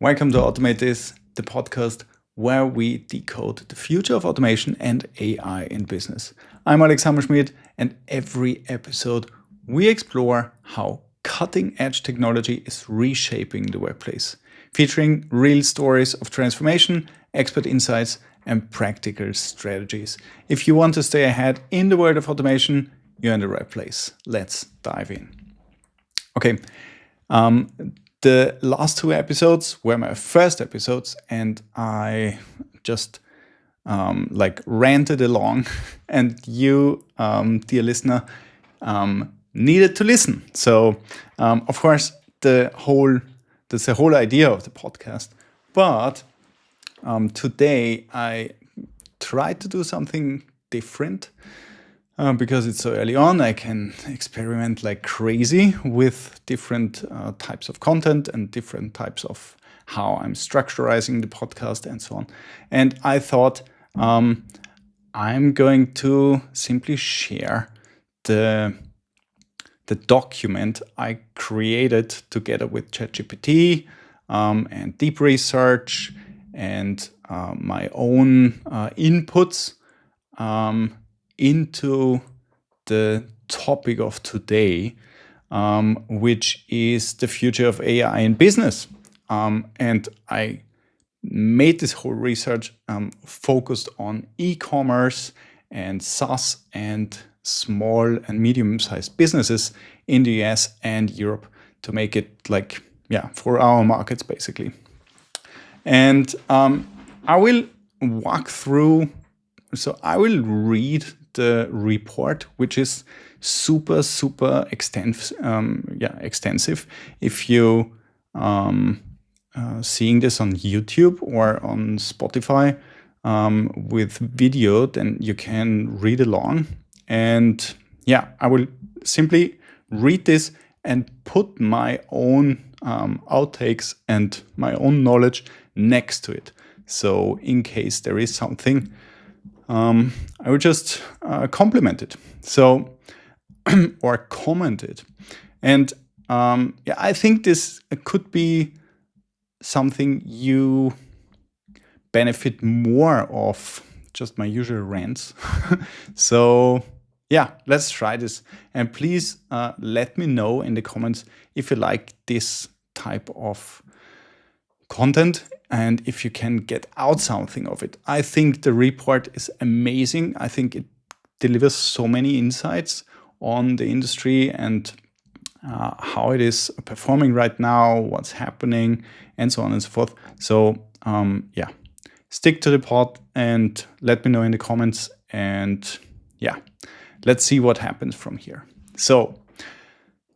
Welcome to Automate This, the podcast where we decode the future of automation and AI in business. I'm Alex Hammerschmidt, and every episode we explore how cutting-edge technology is reshaping the workplace, featuring real stories of transformation, expert insights, and practical strategies. If you want to stay ahead in the world of automation, you're in the right place. Let's dive in. Okay. The last two episodes were my first episodes, and I just ranted along, and you, dear listener, needed to listen. So, of course, that's the whole idea of the podcast. But today I tried to do something different. Because it's so early on, I can experiment like crazy with different types of content and different types of how I'm structurizing the podcast and so on. And I thought I'm going to simply share the document I created together with ChatGPT and deep research and my own inputs into the topic of today, which is the future of AI in business. And I made this whole research focused on e-commerce and SaaS and small and medium-sized businesses in the US and Europe to make it for our markets, basically. And I will walk through. So I will read the report, which is super extensive. If you seeing this on YouTube or on Spotify with video, then you can read along. And I will simply read this and put my own outtakes and my own knowledge next to it. So in case there is something, I would just compliment it. So, or comment it. And I think this could be something you benefit more of just my usual rants. So, let's try this. And please let me know in the comments if you like this type of content and if you can get out something of it. I think the report is amazing. I think it delivers so many insights on the industry and how it is performing right now, what's happening, and so on and so forth. So stick to the pod and let me know in the comments. And let's see what happens from here. So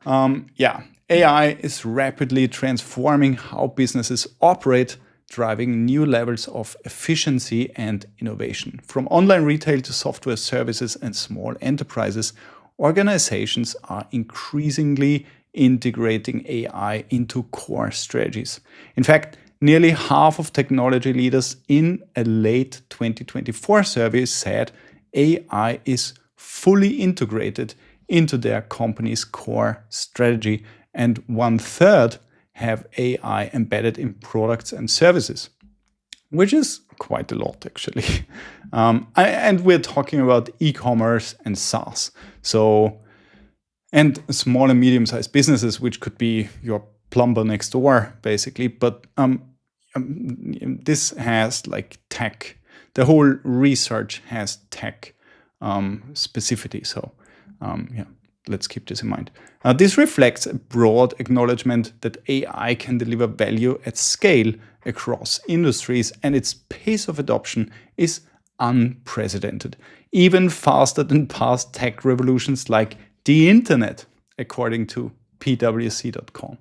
AI is rapidly transforming how businesses operate, driving new levels of efficiency and innovation. From online retail to software services and small enterprises, organizations are increasingly integrating AI into core strategies. In fact, nearly half of technology leaders in a late 2024 survey said AI is fully integrated into their company's core strategy, and 1/3 have AI embedded in products and services, which is quite a lot, actually. And we're talking about e-commerce and SaaS. So, and small and medium-sized businesses, which could be your plumber next door, basically. But this has tech. The whole research has tech specificity. So, let's keep this in mind. This reflects a broad acknowledgement that AI can deliver value at scale across industries, and its pace of adoption is unprecedented, even faster than past tech revolutions like the internet, according to pwc.com.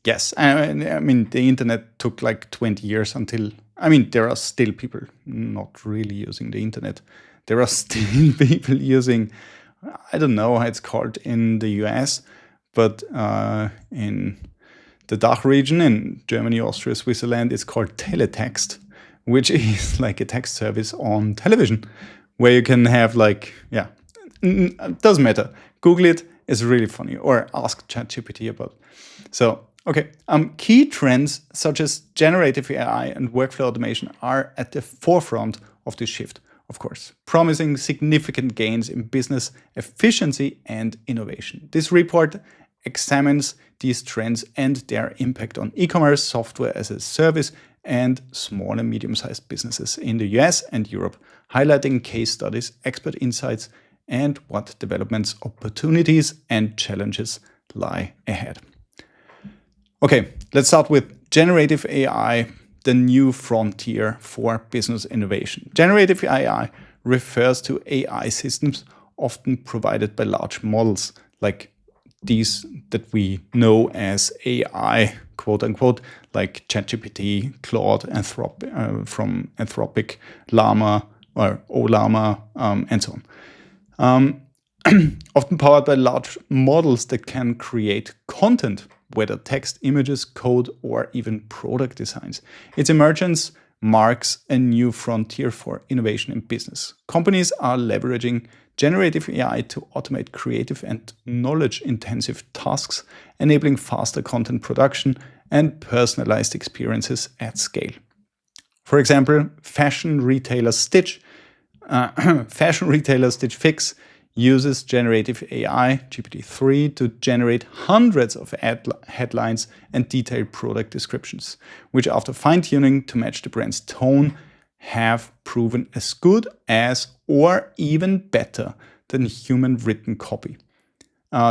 Yes, I mean, the internet took 20 years until, there are still people not really using the internet. There are still people using, I don't know how it's called in the US, but in the DACH region, in Germany, Austria, Switzerland, it's called teletext, which is like a text service on television where you can have it doesn't matter. Google it, it's really funny, or ask ChatGPT about it. So Okay. Key trends such as generative AI and workflow automation are at the forefront of this shift, of course, promising significant gains in business efficiency and innovation. This report examines these trends and their impact on e-commerce, software as a service, and small and medium-sized businesses in the US and Europe, highlighting case studies, expert insights, and what developments, opportunities, and challenges lie ahead. Okay, let's start with generative AI, the new frontier for business innovation. Generative AI refers to AI systems often provided by large models like these that we know as AI, quote unquote, like ChatGPT, Claude, from Anthropic, Llama or Ollama, and so on. Often powered by large models that can create content, whether text, images, code, or even product designs. Its emergence marks a new frontier for innovation in business. Companies are leveraging generative AI to automate creative and knowledge-intensive tasks, enabling faster content production and personalized experiences at scale. For example, fashion retailer Stitch Fix uses generative AI, GPT-3, to generate hundreds of headlines and detailed product descriptions, which after fine-tuning to match the brand's tone, have proven as good as or even better than human written copy.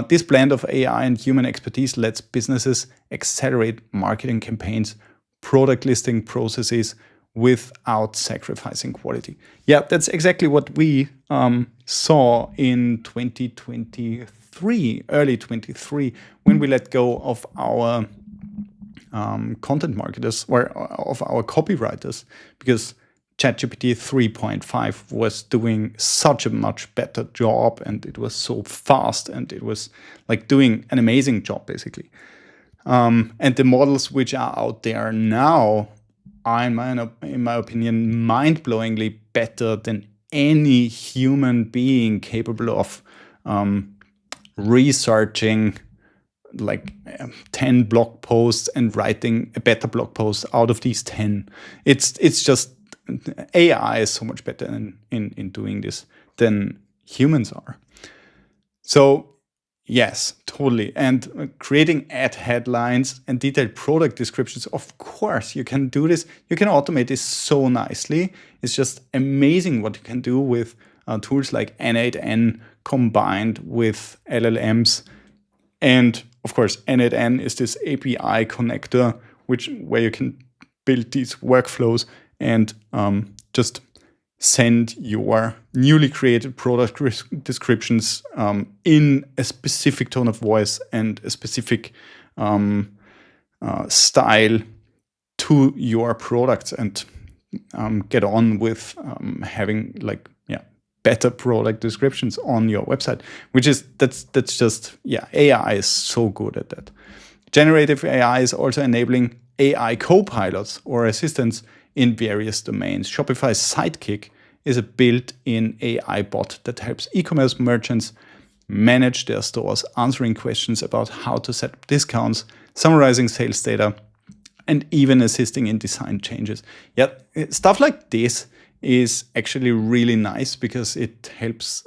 This blend of AI and human expertise lets businesses accelerate marketing campaigns, product listing processes, without sacrificing quality. Yeah, that's exactly what we saw in 2023, early 23, when we let go of our content marketers or of our copywriters, because ChatGPT 3.5 was doing such a much better job, and it was so fast, and it was like doing an amazing job basically. And the models which are out there now are, in my opinion, mind-blowingly better than any human being capable of researching like 10 blog posts and writing a better blog post out of these 10. It's just AI is so much better in doing this than humans are. So yes, totally. And creating ad headlines and detailed product descriptions, of course, you can do this. You can automate this so nicely. It's just amazing what you can do with tools like N8N combined with LLMs. And of course, N8N is this API connector, where you can build these workflows and just send your newly created product descriptions in a specific tone of voice and a specific style to your products, and get on with having better product descriptions on your website, that's just AI is so good at that. Generative AI is also enabling AI co-pilots or assistants in various domains. Shopify's Sidekick is a built-in AI bot that helps e-commerce merchants manage their stores, answering questions about how to set up discounts, summarizing sales data, and even assisting in design changes. Yeah, stuff like this is actually really nice because it helps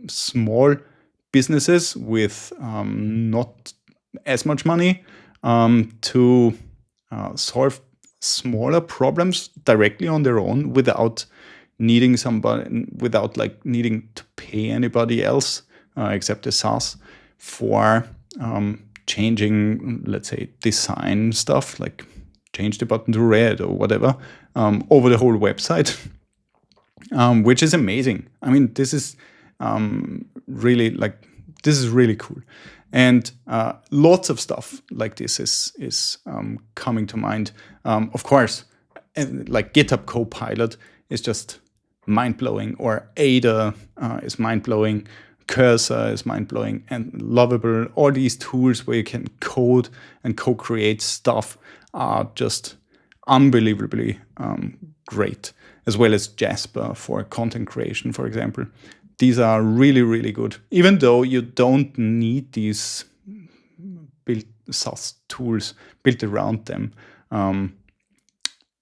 small businesses with not as much money to solve smaller problems directly on their own without needing needing to pay anybody else except the SaaS for changing, let's say, design stuff, like change the button to red or whatever, over the whole website, which is amazing. I mean, this is really cool. And lots of stuff like this is coming to mind. Of course, like GitHub Copilot is just mind-blowing, or Ada is mind-blowing, Cursor is mind-blowing, and Lovable. All these tools where you can code and co-create stuff are just unbelievably great, as well as Jasper for content creation, for example. These are really, really good, even though you don't need these SaaS tools built around them,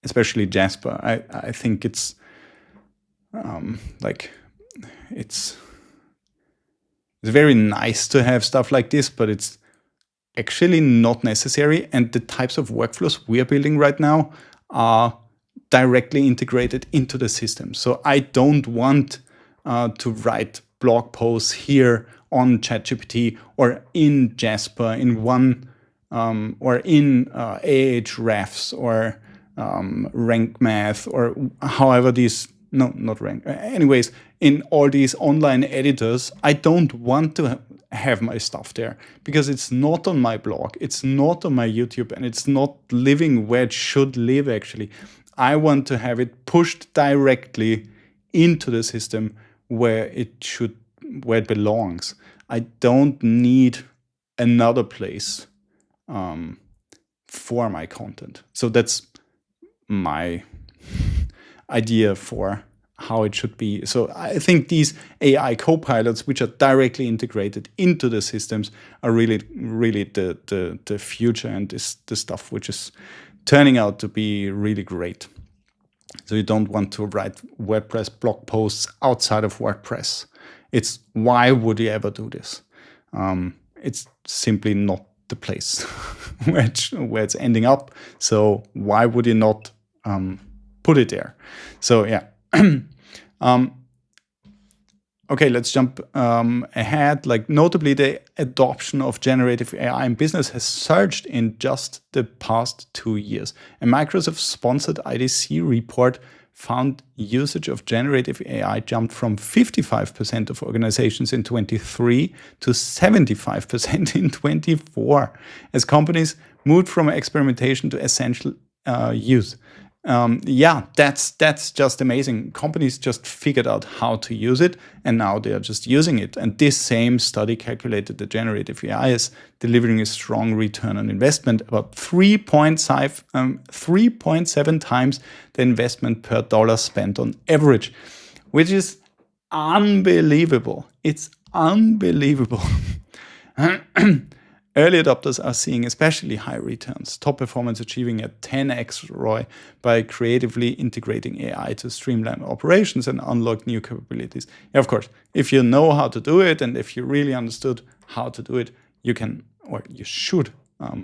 especially Jasper. I think it's it's very nice to have stuff like this, but it's actually not necessary. And the types of workflows we are building right now are directly integrated into the system. So I don't want to write blog posts here on ChatGPT or in Jasper in one or in Ahrefs or rank math or however these, no, not rank, anyways, in all these online editors. I don't want to have my stuff there because it's not on my blog, it's not on my YouTube, and it's not living where it should live actually. I want to have it pushed directly into the system where it belongs. I don't need another place for my content. So that's my idea for how it should be. So I think these AI co-pilots, which are directly integrated into the systems, are really the future, and is the stuff which is turning out to be really great. So you don't want to write WordPress blog posts outside of WordPress. It's why would you ever do this? It's simply not the place where it's ending up. So why would you not put it there? So yeah. Okay, let's jump ahead. Like notably, the adoption of generative AI in business has surged in just the past 2 years. A Microsoft-sponsored IDC report found usage of generative AI jumped from 55% of organizations in 23 to 75% in 24, as companies moved from experimentation to essential use. Yeah, that's just amazing. Companies just figured out how to use it, and now they are just using it. And this same study calculated that generative AI is delivering a strong return on investment, about 3.7 times the investment per dollar spent on average, which is unbelievable. It's unbelievable. Early adopters are seeing especially high returns, top performance achieving a 10x ROI by creatively integrating AI to streamline operations and unlock new capabilities. Yeah, of course, if you know how to do it and if you really understood how to do it, you can, or you should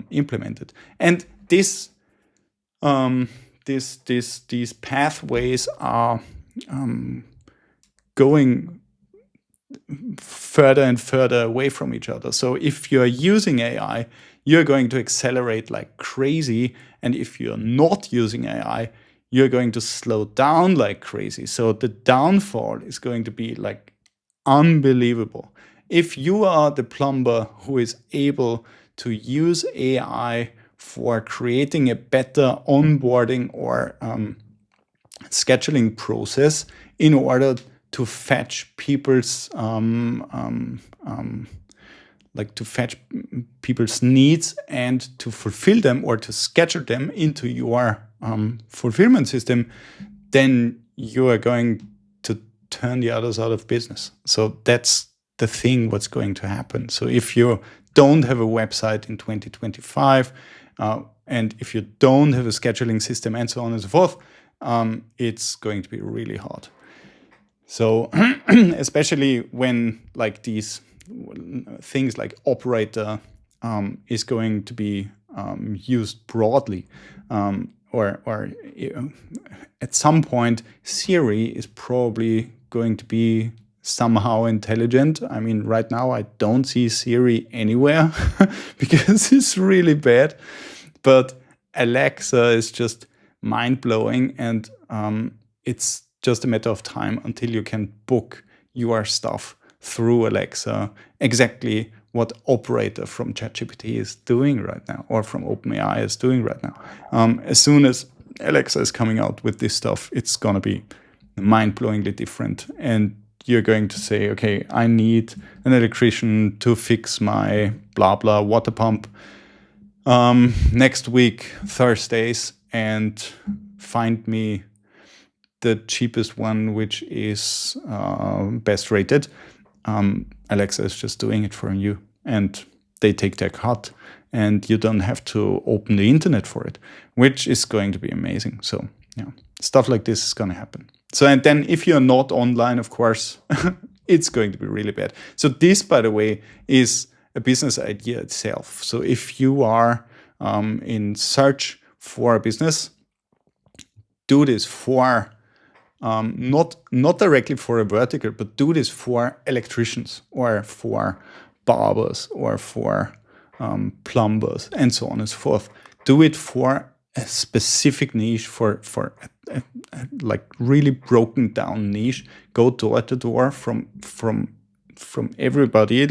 implement it. And these pathways are going further and further away from each other. So if you're using AI, you're going to accelerate like crazy. And if you're not using AI, you're going to slow down like crazy. So the downfall is going to be like unbelievable. If you are the plumber who is able to use AI for creating a better onboarding or scheduling process in order to fetch people's needs and to fulfill them or to schedule them into your fulfillment system, then you are going to turn the others out of business. So that's the thing what's going to happen. So if you don't have a website in 2025 and if you don't have a scheduling system and so on and so forth, it's going to be really hard. So especially when like these things like operator is going to be used broadly, or at some point Siri is probably going to be somehow intelligent. I mean, right now I don't see Siri anywhere because it's really bad, but Alexa is just mind-blowing, and it's just a matter of time until you can book your stuff through Alexa, exactly what operator from ChatGPT is doing right now, or from OpenAI is doing right now. As soon as Alexa is coming out with this stuff, it's going to be mind-blowingly different. And you're going to say, okay, I need an electrician to fix my blah, blah water pump next week, Thursdays, and find me the cheapest one, which is best rated. Alexa is just doing it for you, and they take their cut, and you don't have to open the internet for it, which is going to be amazing. So yeah, stuff like this is going to happen. So, and then if you're not online, of course, it's going to be really bad. So this, by the way, is a business idea itself. So if you are in search for a business, do this for not directly for a vertical, but do this for electricians or for barbers or for plumbers and so on and so forth. Do it for a specific niche, for a like really broken down niche. Go door to door from everybody,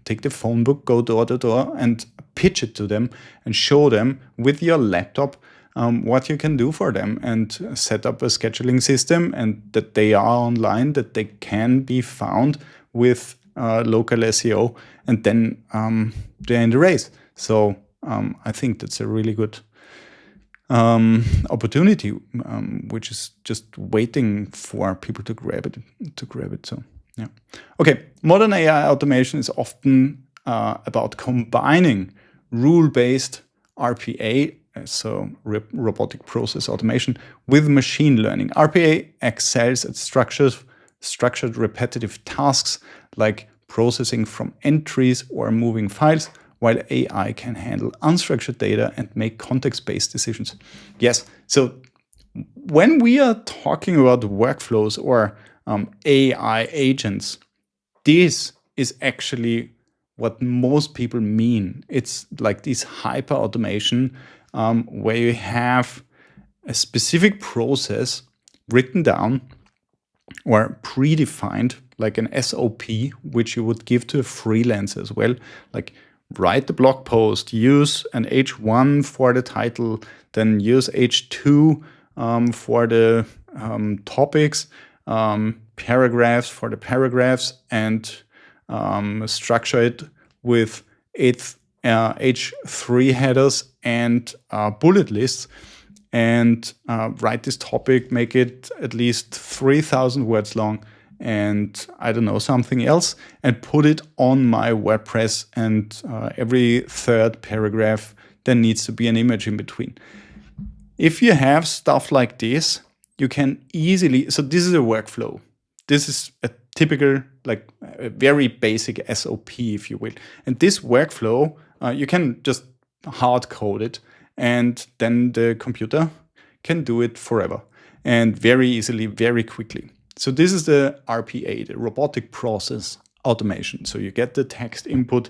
take the phone book, go door to door and pitch it to them and show them with your laptop what you can do for them, and set up a scheduling system, and that they are online, that they can be found with local SEO, and then they're in the race. So I think that's a really good opportunity, which is just waiting for people to grab it. So yeah. Okay. Modern AI automation is often about combining rule-based RPA, so robotic process automation, with machine learning. RPA excels at structured repetitive tasks like processing from entries or moving files, while AI can handle unstructured data and make context-based decisions. Yes, so when we are talking about workflows or AI agents, this is actually what most people mean. It's like this hyper automation where you have a specific process written down or predefined, like an SOP, which you would give to a freelancer as well. Like, write the blog post, use an H1 for the title, then use H2 for the topics, paragraphs for the paragraphs, and structure it with H3 headers and bullet lists, and write this topic, make it at least 3,000 words long, and I don't know, something else, and put it on my WordPress, and every third paragraph there needs to be an image in between. If you have stuff like this, you can easily, so this is a workflow. This is a typical, like a very basic SOP, if you will. And this workflow, you can just hard code it, and then the computer can do it forever and very easily, very quickly. So this is the RPA, the robotic process automation. So you get the text input,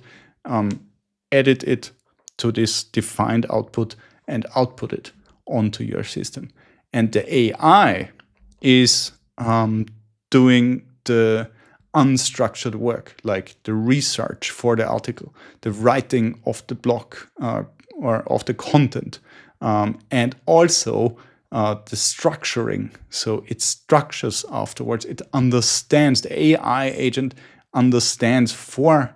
edit it to this defined output, and output it onto your system. And the AI is doing the unstructured work, like the research for the article, the writing of the blog or of the content, and also the structuring. So it structures afterwards. It understands, the AI agent understands before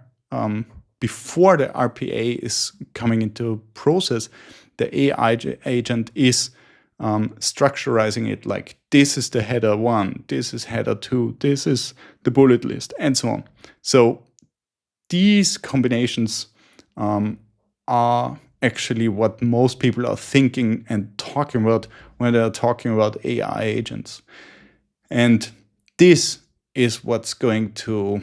the RPA is coming into process, the AI agent is structurizing it, like, this is the header 1, this is header 2, this is the bullet list, and so on. So these combinations are actually what most people are thinking and talking about when they're talking about AI agents. And this is what's going to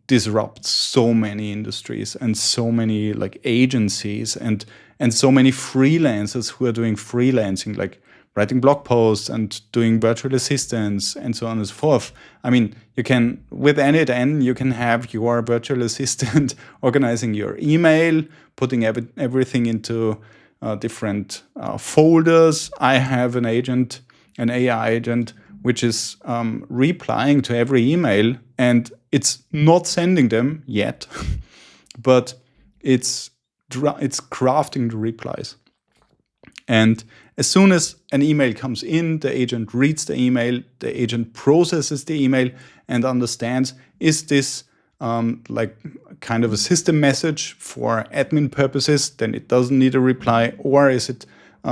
disrupt so many industries and so many like agencies and so many freelancers who are doing freelancing, like writing blog posts and doing virtual assistants and so on and so forth. I mean, you can, with n8n, you can have your virtual assistant organizing your email, putting everything into different folders. I have an agent, an AI agent, which is replying to every email, and it's not sending them yet, but it's crafting the replies. And as soon as an email comes in, the agent reads the email, the agent processes the email and understands, is this like kind of a system message for admin purposes, then it doesn't need a reply, or is it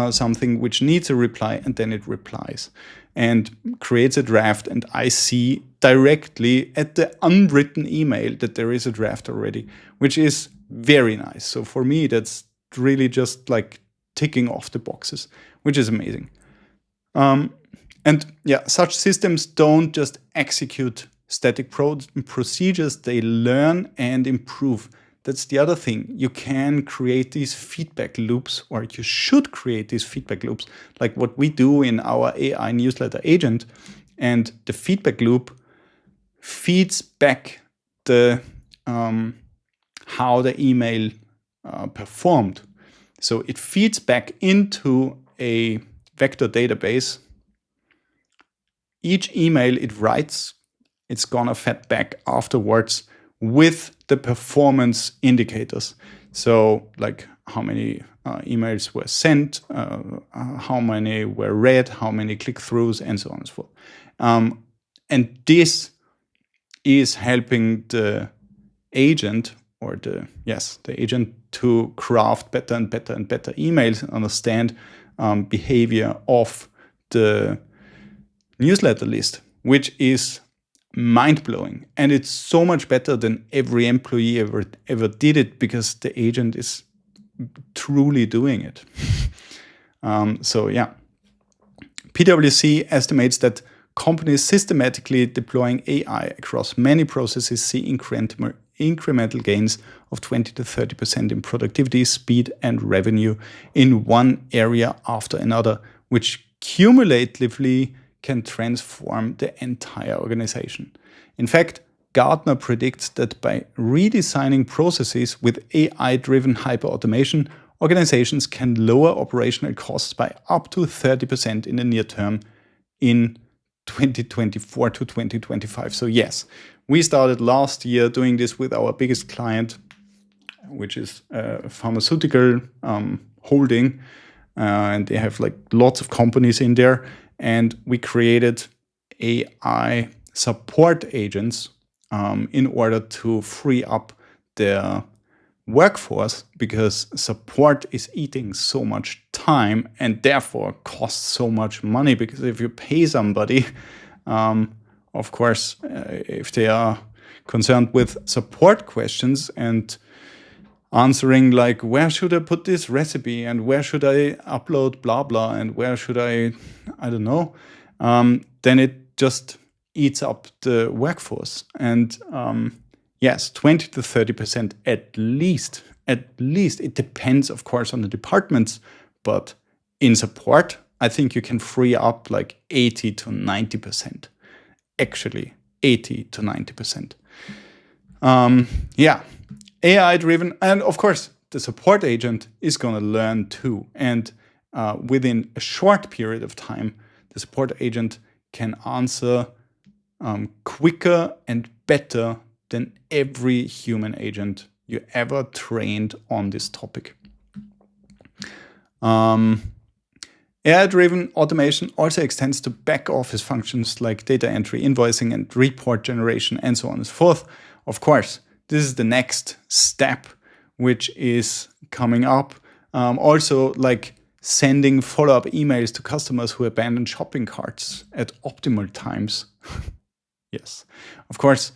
something which needs a reply, and then it replies and creates a draft, and I see directly at the unwritten email that there is a draft already, which is very nice. So for me, that's really just like ticking off the boxes, which is amazing. And yeah, such systems don't just execute static procedures, they learn and improve. That's the other thing. You can create these feedback loops, or you should create these feedback loops, like what we do in our AI newsletter agent. And the feedback loop feeds back the how the email performed. So it feeds back into a vector database. Each email it writes, it's gonna fed back afterwards with the performance indicators. So like how many emails were sent, how many were read, how many click-throughs, and so on and so forth. And this is helping the agent the agent to craft better and better and better emails and understand behavior of the newsletter list, which is mind-blowing. And it's so much better than every employee ever did it, because the agent is truly doing it. So yeah, PwC estimates that companies systematically deploying AI across many processes see incremental gains of 20 to 30% in productivity, speed, and revenue in one area after another, which cumulatively can transform the entire organization. In fact, Gartner predicts that by redesigning processes with AI-driven hyperautomation, organizations can lower operational costs by up to 30% in the near term in 2024 to 2025. So yes, we started last year doing this with our biggest client, which is a pharmaceutical holding, and they have like lots of companies in there. And we created AI support agents in order to free up their workforce, because support is eating so much time and therefore costs so much money. Because if you pay somebody, of course, if they are concerned with support questions and answering like, where should I put this recipe and where should I upload blah blah and where should I don't know, then it just eats up the workforce. And yes, 20 to 30% at least. It depends, of course, on the departments, but in support, I think you can free up like 80 to 90%. Actually, 80 to 90%. Yeah, AI-driven, and of course, the support agent is going to learn too. And within a short period of time, the support agent can answer quicker and better than every human agent you ever trained on this topic. AI-driven automation also extends to back office functions like data entry, invoicing, and report generation, and so on and so forth. Of course, this is the next step, which is coming up. Also, like sending follow-up emails to customers who abandon shopping carts at optimal times. Yes, of course,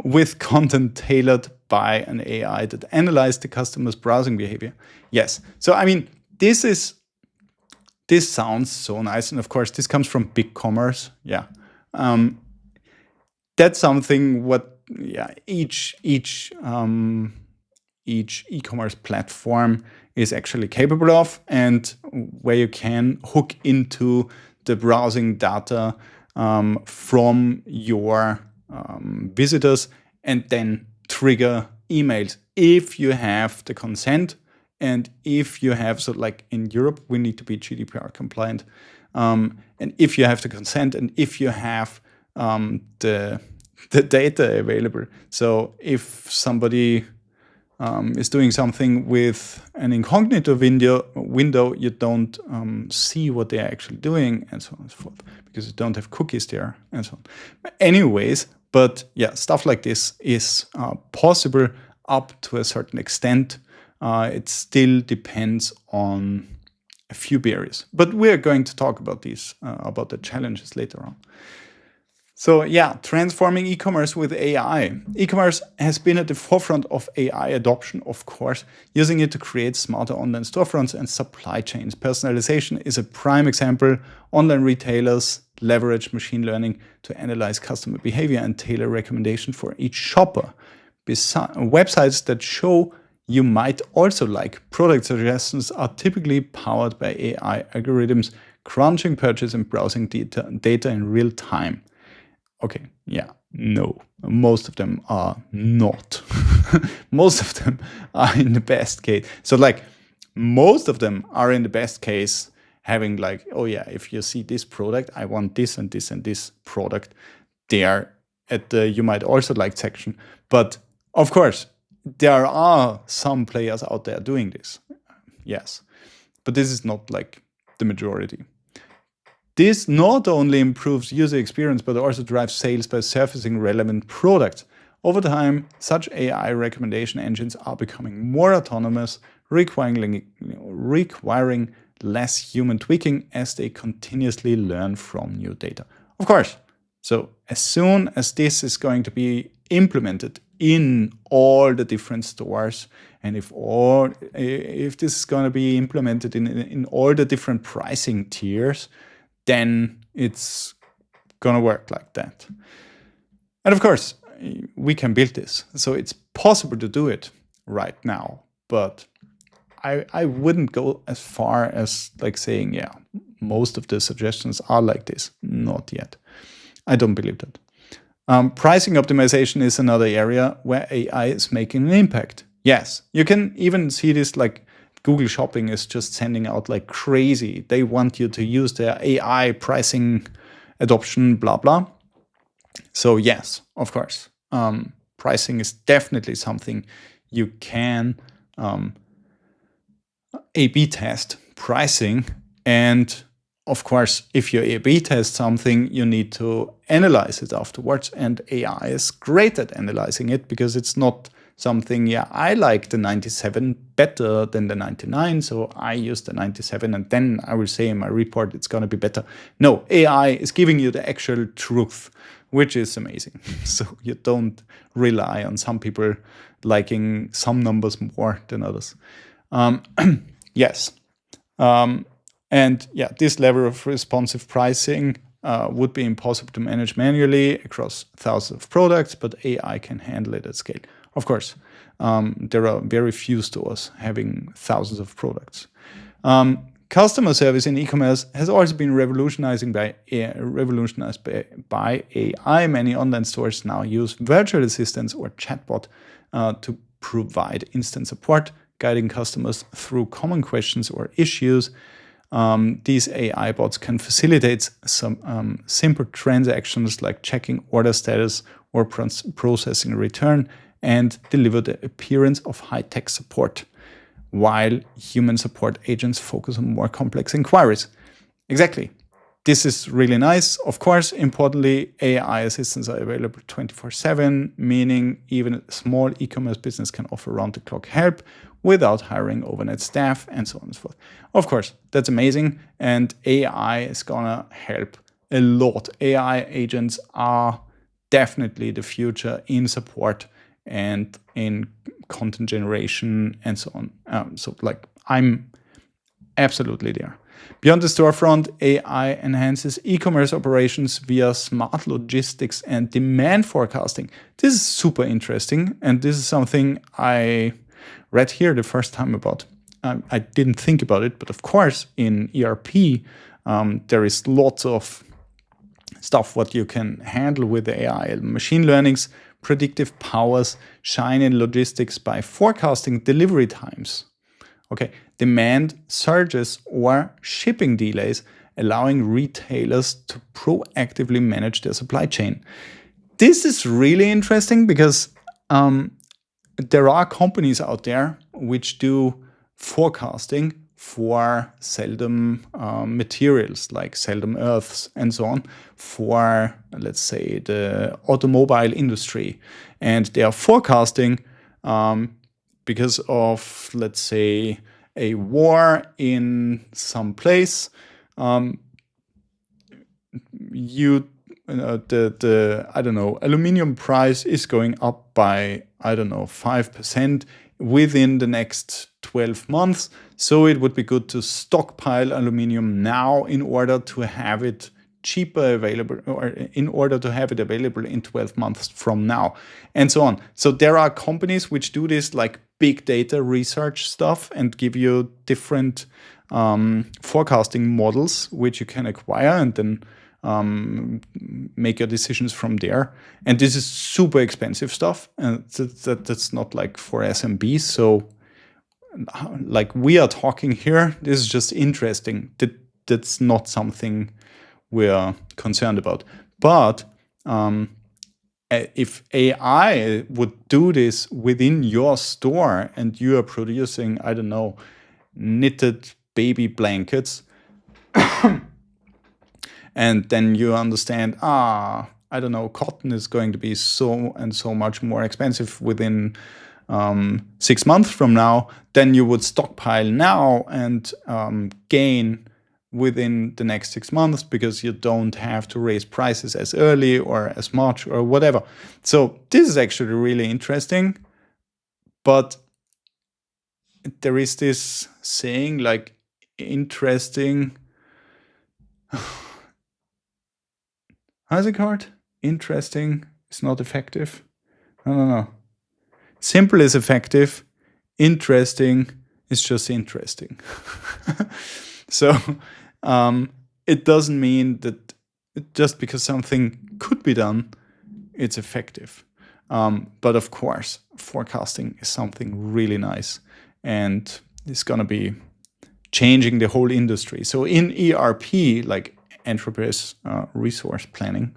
with content tailored by an AI that analyzes the customer's browsing behavior. Yes, so I mean, this sounds so nice, and of course, this comes from big commerce. Yeah, that's something what each e-commerce platform is actually capable of, and where you can hook into the browsing data from your visitors and then trigger emails if you have the consent. And if you have, so like in Europe, we need to be GDPR compliant. And if you have the consent and if you have the data available. So if somebody is doing something with an incognito window, you don't see what they're actually doing, and so on and so forth, because you don't have cookies there, and so on. Anyways, but yeah, stuff like this is possible up to a certain extent. It still depends on a few barriers, but we're going to talk about these, about the challenges later on. So yeah, transforming e-commerce with AI. E-commerce has been at the forefront of AI adoption, of course, using it to create smarter online storefronts and supply chains. Personalization is a prime example. Online retailers leverage machine learning to analyze customer behavior and tailor recommendation for each shopper. Websites that show you might also like product suggestions are typically powered by AI algorithms, crunching purchase and browsing data in real time. Okay, yeah, no. Most of them are not. Most of them are in the best case. So like most of them are in the best case having like, oh yeah, if you see this product, I want this and this and this product there at the you might also like section. But of course, there are some players out there doing this. Yes. But this is not like the majority. This not only improves user experience, but also drives sales by surfacing relevant products. Over time, such AI recommendation engines are becoming more autonomous, requiring less human tweaking as they continuously learn from new data. Of course, so as soon as this is going to be implemented in all the different stores, and if this is going to be implemented in all the different pricing tiers, then it's going to work like that. And of course, we can build this. So it's possible to do it right now. But I wouldn't go as far as like saying, yeah, most of the suggestions are like this. Not yet. I don't believe that. Pricing optimization is another area where AI is making an impact. Yes, you can even see this like Google Shopping is just sending out like crazy. They want you to use their AI pricing adoption, blah, blah. So yes, of course, pricing is definitely something you can A/B test pricing. And of course, if you A/B test something, you need to analyze it afterwards. And AI is great at analyzing it because it's not something, yeah, I like the 97 better than the 99, so I use the 97 and then I will say in my report it's going to be better. No, AI is giving you the actual truth, which is amazing. So you don't rely on some people liking some numbers more than others. Yes. And yeah, this level of responsive pricing would be impossible to manage manually across thousands of products, but AI can handle it at scale. Of course, there are very few stores having thousands of products. Customer service in e-commerce has also been revolutionized by AI. Many online stores now use virtual assistants or chatbot to provide instant support, guiding customers through common questions or issues. These AI bots can facilitate some simple transactions like checking order status or processing a return and deliver the appearance of high-tech support, while human support agents focus on more complex inquiries. Exactly. This is really nice. Of course, importantly, AI assistants are available 24/7, meaning even a small e-commerce business can offer round-the-clock help without hiring overnight staff and so on and so forth. Of course, that's amazing. And AI is going to help a lot. AI agents are definitely the future in support and in content generation and so on. So like I'm absolutely there. Beyond the storefront, AI enhances e-commerce operations via smart logistics and demand forecasting. This is super interesting, and this is something I read here the first time about. I didn't think about it, but of course in ERP, there is lots of stuff what you can handle with AI. Machine learning's predictive powers shine in logistics by forecasting delivery times. Okay, demand surges or shipping delays, allowing retailers to proactively manage their supply chain. This is really interesting because there are companies out there which do forecasting for seldom materials like seldom earths and so on for, let's say, the automobile industry. And they are forecasting because of, let's say, a war in some place. the I don't know, aluminum price is going up by, I don't know, 5% within the next 12 months. So it would be good to stockpile aluminum now in order to have it cheaper available, or in order to have it available in 12 months from now, and so on. So there are companies which do this like big data research stuff and give you different forecasting models which you can acquire and then make your decisions from there. And this is super expensive stuff, and that's not like for SMBs. So like we are talking here, this is just interesting. That's not something we're concerned about. But if AI would do this within your store and you are producing, I don't know, knitted baby blankets, and then you understand, I don't know, cotton is going to be so and so much more expensive within 6 months from now, then you would stockpile now and gain within the next 6 months because you don't have to raise prices as early or as much or whatever. So this is actually really interesting. But there is this saying like interesting. How's it called? Interesting is not effective. No. Simple is effective. Interesting is just interesting. So it doesn't mean that just because something could be done, it's effective. But of course, forecasting is something really nice, and it's going to be changing the whole industry. So in ERP, like enterprise resource planning,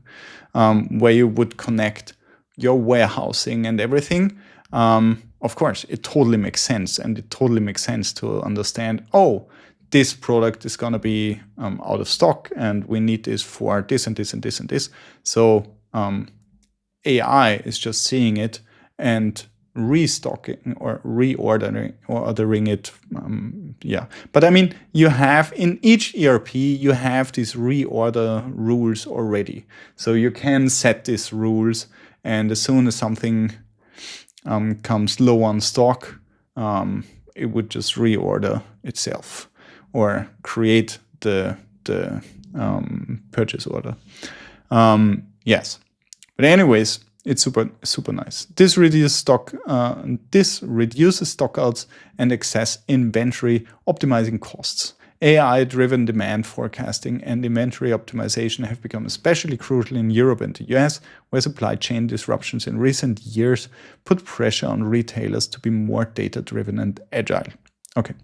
where you would connect your warehousing and everything, of course, it totally makes sense. And it totally makes sense to understand, this product is going to be out of stock and we need this for this and this and this and this. So AI is just seeing it and restocking or ordering it. But I mean, you have in each ERP, you have these reorder rules already. So you can set these rules, and as soon as something comes low on stock, it would just reorder itself or create the purchase order. Yes, but anyways, it's super nice. This reduces stockouts and excess inventory, optimizing costs. AI-driven demand forecasting and inventory optimization have become especially crucial in Europe and the US, where supply chain disruptions in recent years put pressure on retailers to be more data-driven and agile. Okay.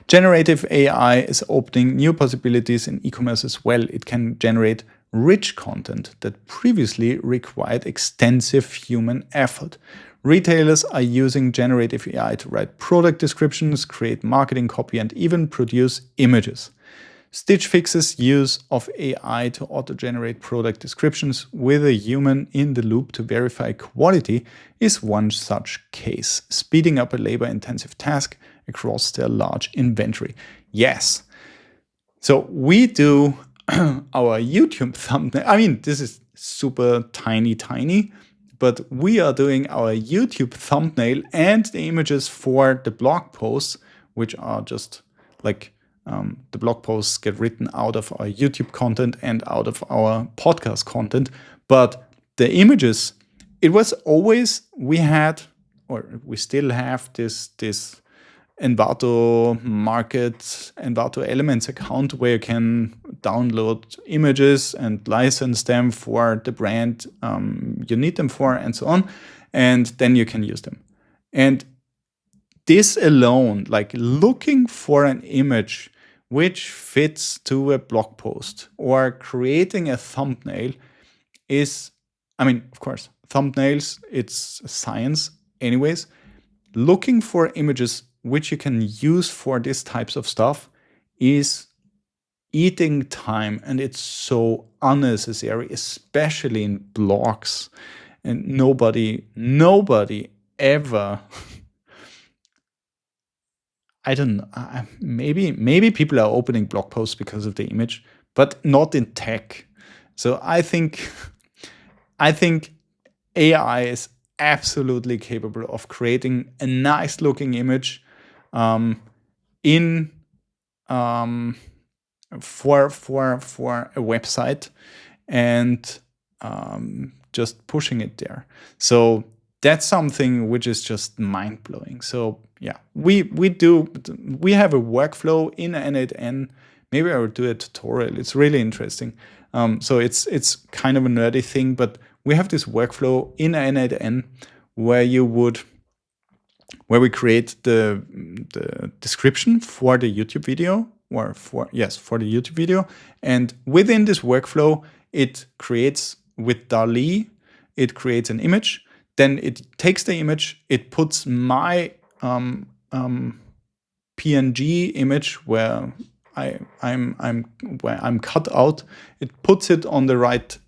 Generative AI is opening new possibilities in e-commerce as well. It can generate rich content that previously required extensive human effort. Retailers are using generative AI to write product descriptions, create marketing copy, and even produce images. Stitch Fix's use of AI to auto-generate product descriptions with a human in the loop to verify quality is one such case, speeding up a labor-intensive task across their large inventory. Yes. So we do our YouTube thumbnail. I mean, this is super tiny, but we are doing our YouTube thumbnail and the images for the blog posts, which are just like the blog posts get written out of our YouTube content and out of our podcast content. But the images, it was always, we had, or we still have this Envato Market, Envato Elements account where you can download images and license them for the brand you need them for and so on. And then you can use them. And this alone, like looking for an image which fits to a blog post or creating a thumbnail is, I mean, of course, thumbnails, it's science anyways. Looking for images which you can use for these types of stuff is eating time, and it's so unnecessary, especially in blogs. And nobody ever I don't know, maybe people are opening blog posts because of the image, but not in tech. So I think AI is absolutely capable of creating a nice looking image in for a website and just pushing it there. So that's something which is just mind blowing. So yeah, we have a workflow in N8N. Maybe I will do a tutorial. It's really interesting. So it's kind of a nerdy thing, but we have this workflow in N8N where we create the description for the YouTube video, for the YouTube video, and within this workflow, it creates with DALL-E, it creates an image. Then it takes the image, it puts my PNG image where I'm cut out. It puts it on the right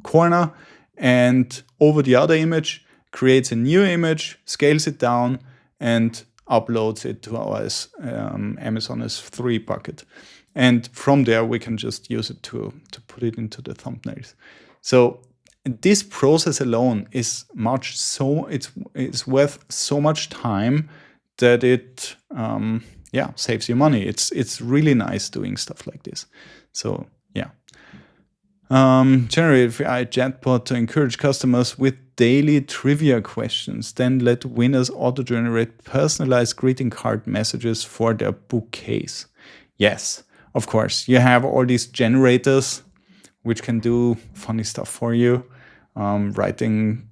corner, and over the other image creates a new image, scales it down, and uploads it to our Amazon S3 bucket. And from there, we can just use it to put it into the thumbnails. So this process alone is it's worth so much time that it saves you money. It's really nice doing stuff like this. So yeah. Generative AI chatbot to encourage customers with daily trivia questions. Then let winners auto-generate personalized greeting card messages for their bouquets. Yes, of course. You have all these generators which can do funny stuff for you. Writing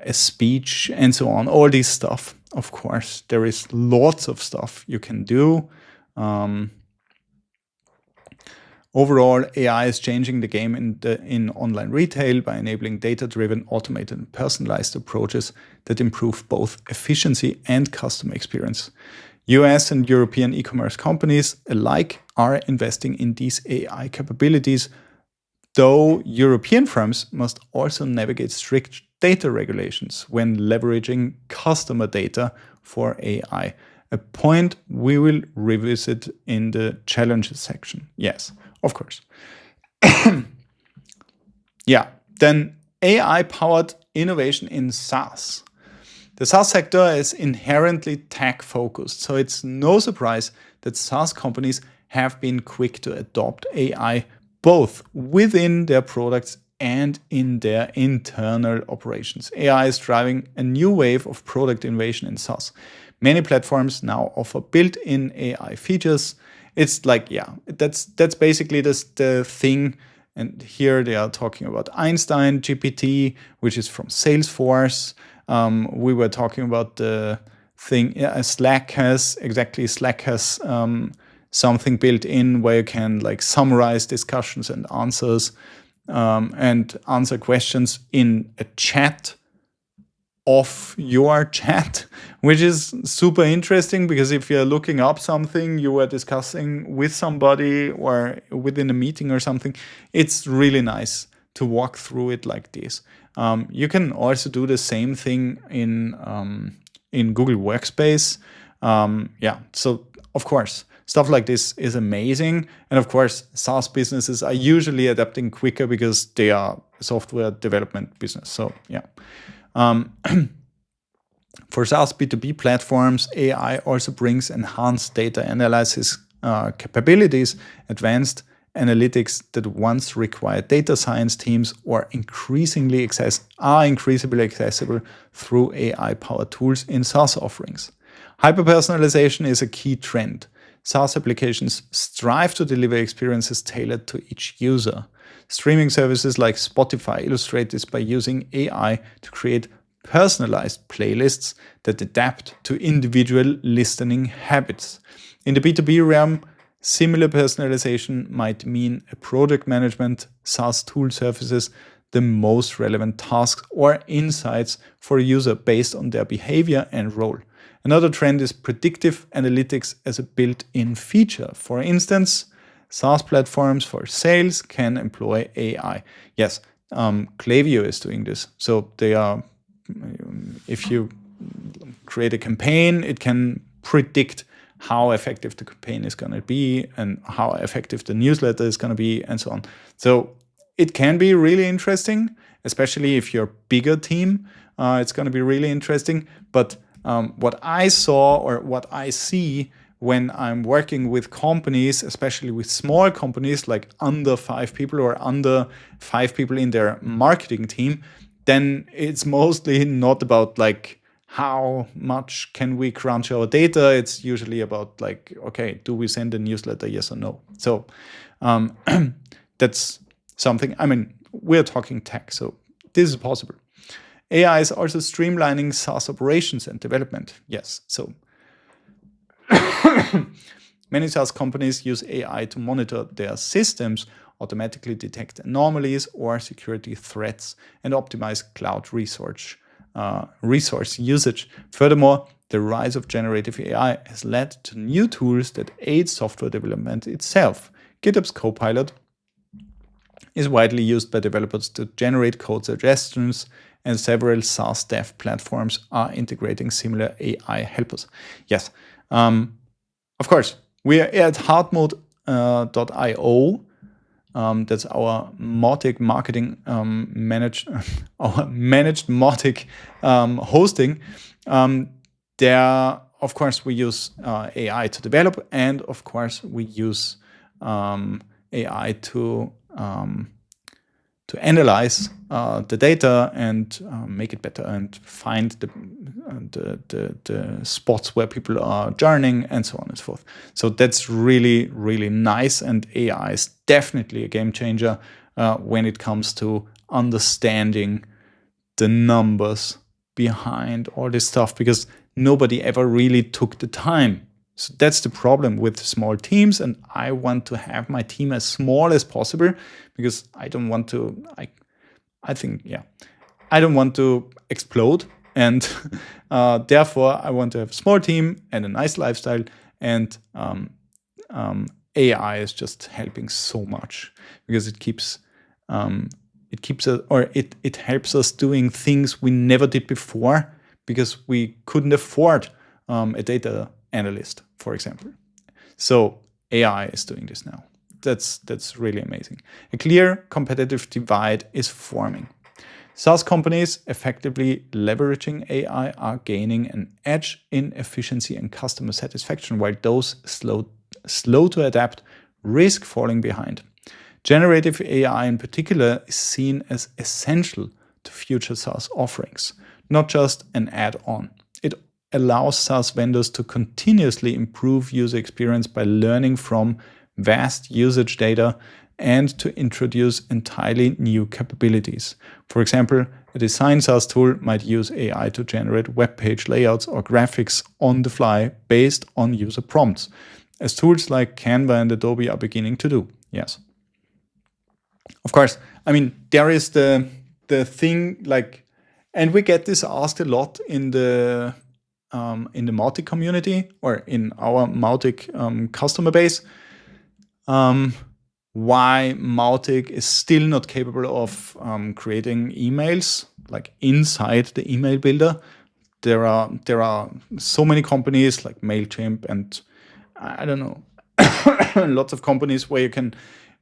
a speech and so on. All this stuff. Of course, there is lots of stuff you can do. Overall, AI is changing the game in online retail by enabling data-driven, automated, and personalized approaches that improve both efficiency and customer experience. US and European e-commerce companies alike are investing in these AI capabilities, though European firms must also navigate strict data regulations when leveraging customer data for AI, a point we will revisit in the challenges section. Yes, of course. Yeah, then AI-powered innovation in SaaS. The SaaS sector is inherently tech-focused, so it's no surprise that SaaS companies have been quick to adopt AI both within their products and in their internal operations. AI is driving a new wave of product innovation in SaaS. Many platforms now offer built-in AI features. It's like, that's basically the thing. And here they are talking about Einstein GPT, which is from Salesforce. We were talking about the thing Slack has something built in where you can like summarize discussions and answers and answer questions in a chat of your chat, which is super interesting because if you're looking up something you were discussing with somebody or within a meeting or something, it's really nice to walk through it like this. You can also do the same thing in Google Workspace. So of course, stuff like this is amazing. And of course, SaaS businesses are usually adapting quicker because they are a software development business. So yeah. For SaaS B2B platforms, AI also brings enhanced data analysis capabilities, advanced analytics that once required data science teams are increasingly accessible through AI-powered tools in SaaS offerings. Hyper-personalization is a key trend. SaaS applications strive to deliver experiences tailored to each user. Streaming services like Spotify illustrate this by using AI to create personalized playlists that adapt to individual listening habits. In the B2B realm, similar personalization might mean a product management SaaS tool surfaces the most relevant tasks or insights for a user based on their behavior and role. Another trend is predictive analytics as a built-in feature. For instance, SaaS platforms for sales can employ AI. Yes, Klaviyo is doing this. So they are, if you create a campaign, it can predict how effective the campaign is going to be and how effective the newsletter is going to be and so on. So it can be really interesting, especially if you're a bigger team. It's going to be really interesting. But what I saw or what I see when I'm working with companies, especially with small companies like under 5 people or under 5 people in their marketing team, then it's mostly not about like how much can we crunch our data. It's usually about like, okay, do we send a newsletter, yes or no? So that's something, I mean, we're talking tech, so this is possible. AI is also streamlining SaaS operations and development. Yes, so many SaaS companies use AI to monitor their systems, automatically detect anomalies or security threats, and optimize cloud resource usage. Furthermore, the rise of generative AI has led to new tools that aid software development itself. GitHub's Copilot is widely used by developers to generate code suggestions, and several SaaS dev platforms are integrating similar AI helpers. Yes, of course, we are at hardmode.io. That's our Mautic marketing our managed Mautic hosting. There, of course, we use AI to develop, and of course, we use AI to analyze the data and make it better and find the spots where people are journeying and so on and so forth. So that's really, really nice. And AI is definitely a game changer when it comes to understanding the numbers behind all this stuff, because nobody ever really took the time. So that's the problem with small teams, and I want to have my team as small as possible because I don't want to. I don't want to explode, and therefore I want to have a small team and a nice lifestyle. And AI is just helping so much because it helps us doing things we never did before because we couldn't afford a data analyst, for example. So AI is doing this now. That's really amazing. A clear competitive divide is forming. SaaS companies effectively leveraging AI are gaining an edge in efficiency and customer satisfaction, while those slow to adapt risk falling behind. Generative AI in particular is seen as essential to future SaaS offerings, not just an add-on. It allows SaaS vendors to continuously improve user experience by learning from vast usage data and to introduce entirely new capabilities. For example, a design SaaS tool might use AI to generate web page layouts or graphics on the fly based on user prompts, as tools like Canva and Adobe are beginning to do. Yes. Of course, I mean, there is the thing like, and we get this asked a lot in the Mautic community or in our Mautic customer base, why Mautic is still not capable of creating emails like inside the email builder. There are so many companies like MailChimp and I don't know, lots of companies where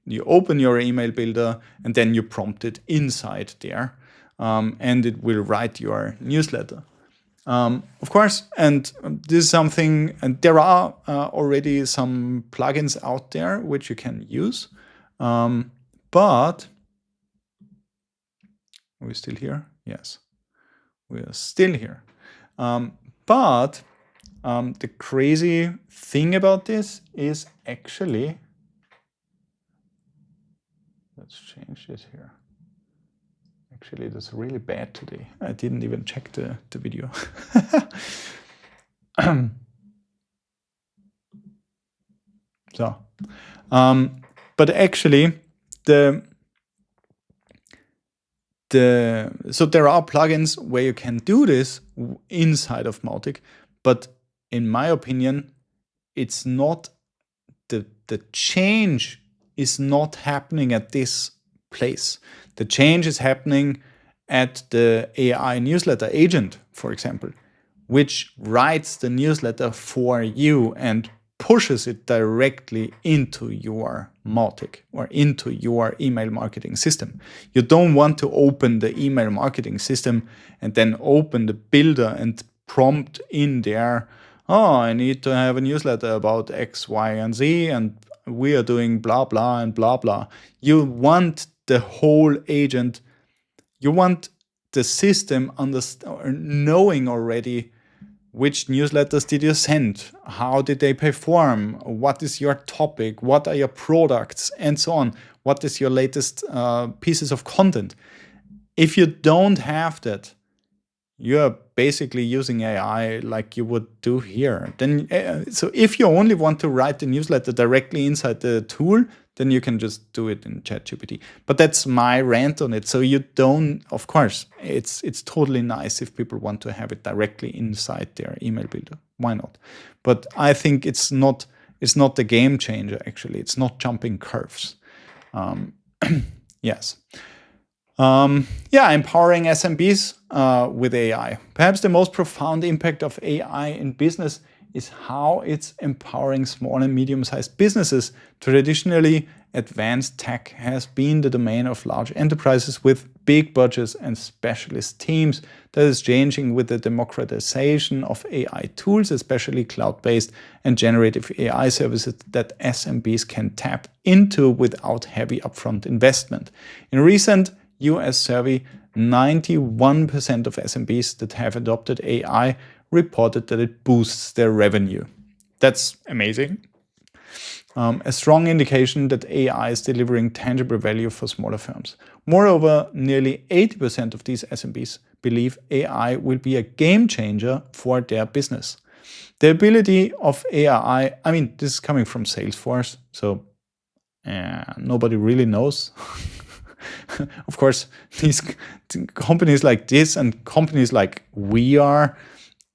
you open your email builder and then you prompt it inside there, and it will write your newsletter. Of course, and this is something, and there are already some plugins out there which you can use, but are we still here? Yes, we are still here. But the crazy thing about this is actually, let's change this here. Actually, that's really bad today. I didn't even check the video. So, but actually, so there are plugins where you can do this inside of Mautic, but in my opinion, it's not the change is not happening at this place. The change is happening at the AI newsletter agent, for example, which writes the newsletter for you and pushes it directly into your Mautic or into your email marketing system. You don't want to open the email marketing system and then open the builder and prompt in there, oh, I need to have a newsletter about X, Y, and Z, and we are doing blah, blah, and blah, blah. You want the whole agent, you want the system knowing already which newsletters did you send, how did they perform, what is your topic, what are your products, and so on. What is your latest pieces of content? If you don't have that, you're basically using AI like you would do here. Then, so if you only want to write the newsletter directly inside the tool, then you can just do it in ChatGPT. But that's my rant on it. So you don't, of course, it's totally nice if people want to have it directly inside their email builder. Why not? But I think it's not the game changer. Actually, it's not jumping curves. Yes. Empowering SMBs with AI. Perhaps the most profound impact of AI in business is how it's empowering small and medium-sized businesses. Traditionally, advanced tech has been the domain of large enterprises with big budgets and specialist teams. That is changing with the democratization of AI tools, especially cloud-based and generative AI services that SMBs can tap into without heavy upfront investment. In a recent US survey, 91% of SMBs that have adopted AI reported that it boosts their revenue. That's amazing. A strong indication that AI is delivering tangible value for smaller firms. Moreover, nearly 80% of these SMBs believe AI will be a game changer for their business. The ability of AI, this is coming from Salesforce, so nobody really knows. Of course, these companies like this and companies like we are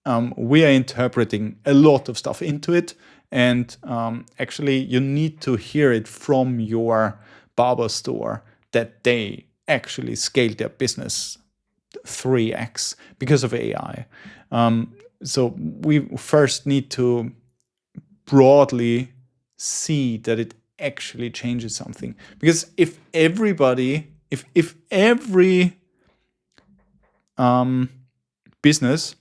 interpreting a lot of stuff into it. And actually, you need to hear it from your barber store that they actually scaled their business 3x because of AI. So we first need to broadly see that it actually changes something. Because if every business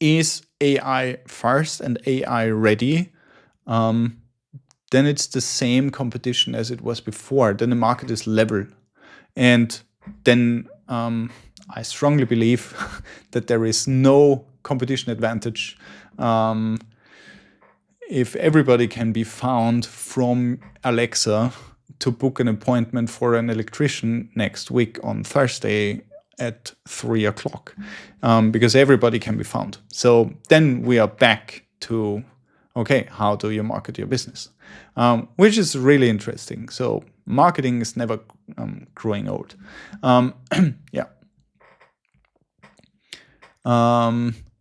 is AI first and AI ready, then it's the same competition as it was before. Then the market is level. And then I strongly believe that there is no competition advantage if everybody can be found from Alexa to book an appointment for an electrician next week on Thursday at 3:00, because everybody can be found. So then we are back to, okay, how do you market your business? Which is really interesting. So marketing is never growing old.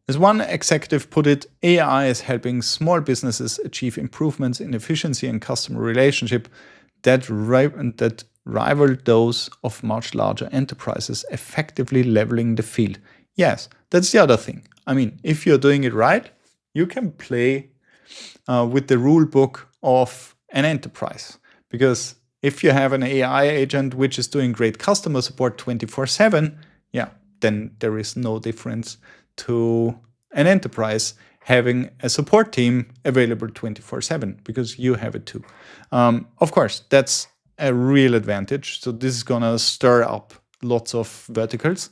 As one executive put it, AI is helping small businesses achieve improvements in efficiency and customer relationship that rival those of much larger enterprises, effectively leveling the field. Yes, that's the other thing. If you're doing it right, you can play with the rule book of an enterprise. Because if you have an AI agent which is doing great customer support 24/7, then there is no difference to an enterprise having a support team available 24/7 because you have it too. Of course, that's a real advantage. So this is gonna stir up lots of verticals.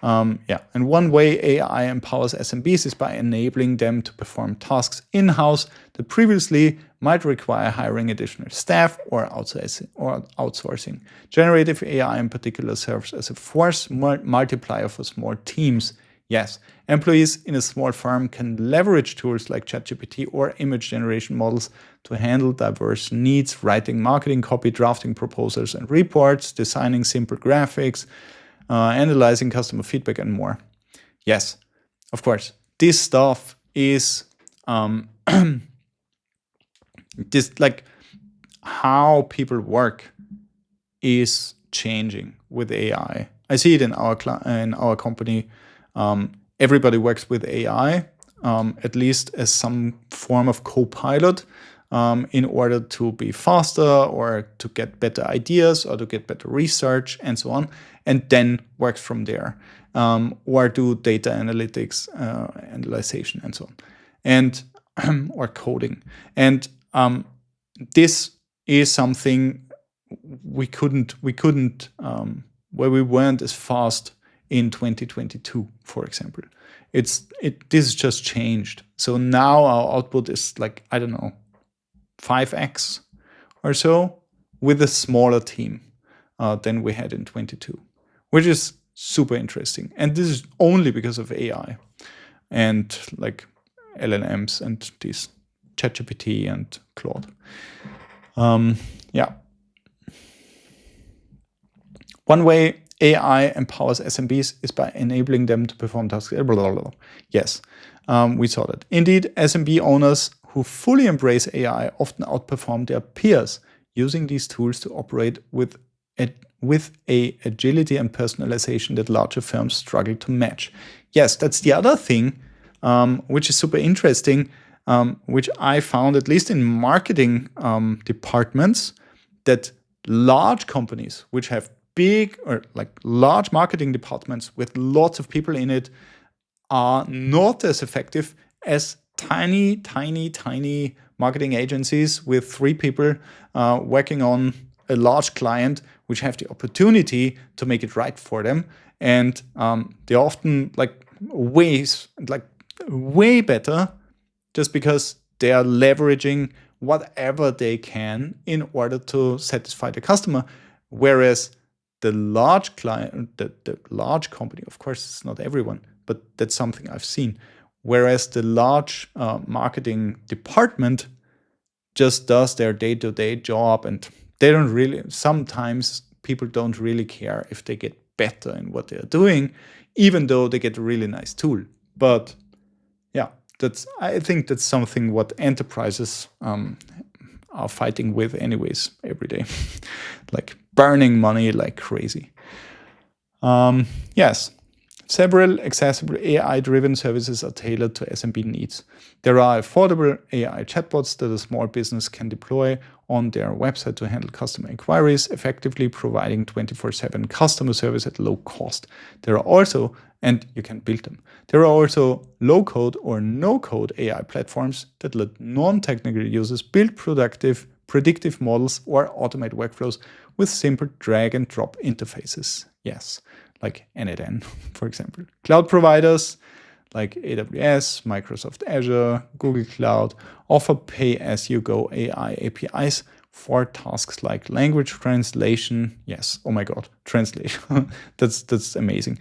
And one way AI empowers SMBs is by enabling them to perform tasks in-house that previously might require hiring additional staff or outsourcing. Generative AI in particular serves as a force multiplier for small teams. Yes, employees in a small firm can leverage tools like ChatGPT or image generation models to handle diverse needs, writing marketing copy, drafting proposals and reports, designing simple graphics, analyzing customer feedback, and more. Yes, of course, this stuff is like how people work is changing with AI. I see it in our company. everybody works with AI, at least as some form of co-pilot, in order to be faster or to get better ideas or to get better research and so on, and then works from there, or do data analytics, analyzation and so on, and or coding. And this is something we couldn't where we weren't as fast in 2022, for example. This just changed. So now our output is like, I don't know, 5x or so with a smaller team than we had in 22, which is super interesting. And this is only because of AI and like LLMs and these ChatGPT and Claude. Yeah. One way AI empowers SMBs is by enabling them to perform tasks. Blah, blah, blah. Yes, we saw that. Indeed, SMB owners who fully embrace AI often outperform their peers using these tools to operate with a agility and personalization that larger firms struggle to match. Yes, that's the other thing, which is super interesting, which I found, at least in marketing departments, that large companies which have big or like large marketing departments with lots of people in it are not as effective as tiny marketing agencies with 3 people working on a large client, which have the opportunity to make it right for them. And they're often like way better just because they are leveraging whatever they can in order to satisfy the customer. Whereas the large client, the large company, of course, it's not everyone, but that's something I've seen. Whereas the large marketing department just does their day-to-day job, and they don't really, sometimes people don't really care if they get better in what they're doing, even though they get a really nice tool. But yeah, I think that's something what enterprises are fighting with anyways every day, like burning money like crazy. Yes, several accessible AI-driven services are tailored to SMB needs. There are affordable AI chatbots that a small business can deploy on their website to handle customer inquiries, effectively providing 24/7 customer service at low cost. There are also, and you can build them, there are also low-code or no-code AI platforms that let non-technical users build predictive models or automate workflows with simple drag-and-drop interfaces. Yes, like n8n, for example. Cloud providers like AWS, Microsoft Azure, Google Cloud offer pay-as-you-go AI APIs for tasks like language translation. Yes, oh my God, translation. that's amazing.